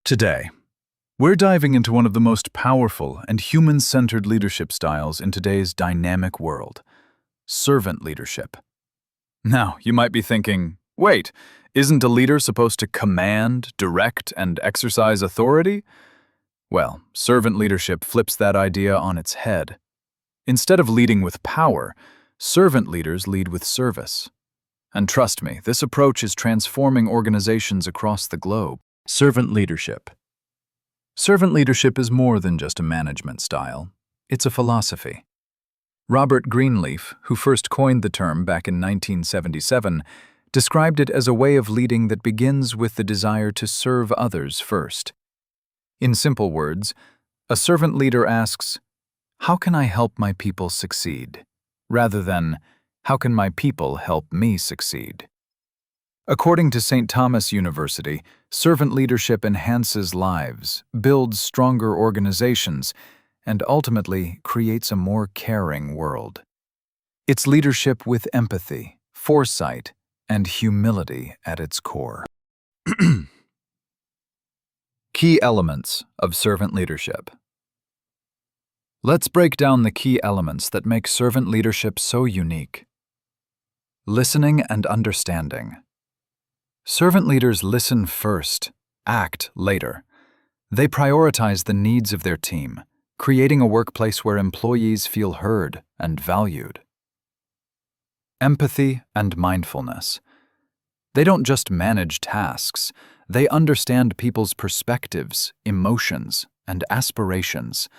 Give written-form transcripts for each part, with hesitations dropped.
Today, we're diving into one of the most powerful and human-centered leadership styles in today's dynamic world: servant leadership. Now, you might be thinking, wait, isn't a leader supposed to command, direct, and exercise authority? Well, servant leadership flips that idea on its head. Instead of leading with power, servant leaders lead with service. And trust me, this approach is transforming organizations across the globe. Servant leadership. Servant leadership is more than just a management style. It's a philosophy. Robert Greenleaf, who first coined the term back in 1977, described it as a way of leading that begins with the desire to serve others first. In simple words, a servant leader asks, "How can I help my people succeed?" rather than, "How can my people help me succeed?" According to St. Thomas University, servant leadership enhances lives, builds stronger organizations, and ultimately creates a more caring world. It's leadership with empathy, foresight, and humility at its core. Key elements of servant leadership. Let's break down the key elements that make servant leadership so unique. Listening and understanding. Servant leaders listen first, act later. They prioritize the needs of their team, creating a workplace where employees feel heard and valued. Empathy and mindfulness. They don't just manage tasks, they understand people's perspectives, emotions, and aspirations.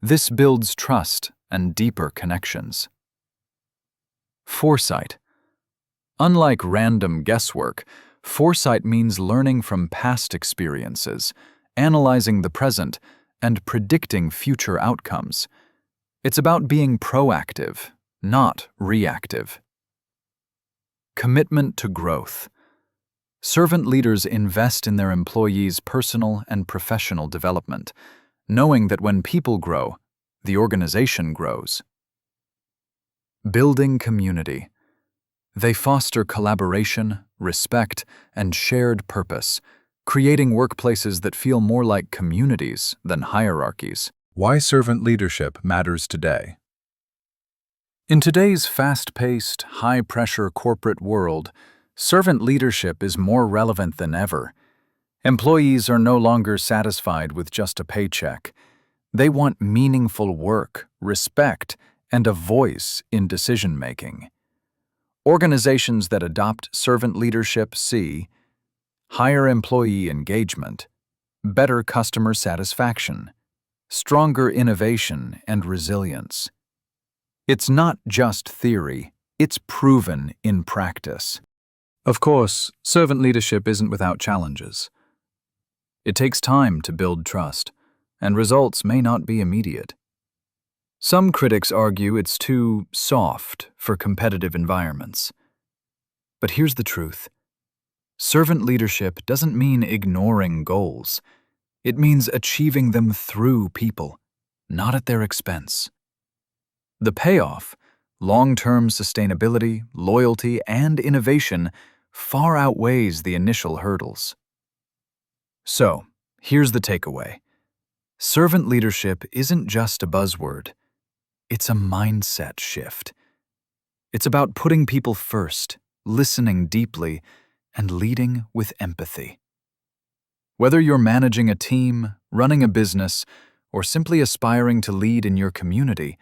This builds trust and deeper connections. Foresight. Unlike random guesswork, foresight means learning from past experiences, analyzing the present, and predicting future outcomes. It's about being proactive, not reactive. Commitment to growth. Servant leaders invest in their employees' personal and professional development, knowing that when people grow, the organization grows. Building community. They foster collaboration, respect, and shared purpose, creating workplaces that feel more like communities than hierarchies. Why servant leadership matters today. In today's fast-paced, high-pressure corporate world, servant leadership is more relevant than ever. Employees are no longer satisfied with just a paycheck. They want meaningful work, respect, and a voice in decision-making. Organizations that adopt servant leadership see higher employee engagement, better customer satisfaction, stronger innovation and resilience. It's not just theory, it's proven in practice. Of course, servant leadership isn't without challenges. It takes time to build trust, and results may not be immediate. Some critics argue it's too soft for competitive environments. But here's the truth. Servant leadership doesn't mean ignoring goals. It means achieving them through people, not at their expense. The payoff, long-term sustainability, loyalty, and innovation, far outweighs the initial hurdles. So, here's the takeaway. Servant leadership isn't just a buzzword. It's a mindset shift. It's about putting people first, listening deeply, and leading with empathy. Whether you're managing a team, running a business, or simply aspiring to lead in your community,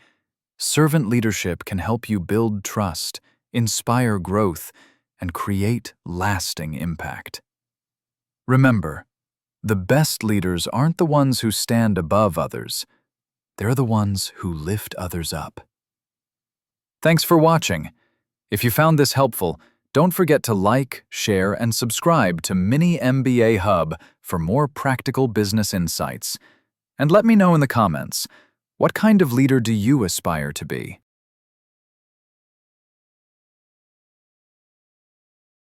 servant leadership can help you build trust, inspire growth, and create lasting impact. Remember, the best leaders aren't the ones who stand above others. They're the ones who lift others up. Thanks for watching. If you found this helpful, don't forget to like, share, and subscribe to Mini MBA Hub for more practical business insights. And let me know in the comments, what kind of leader do you aspire to be?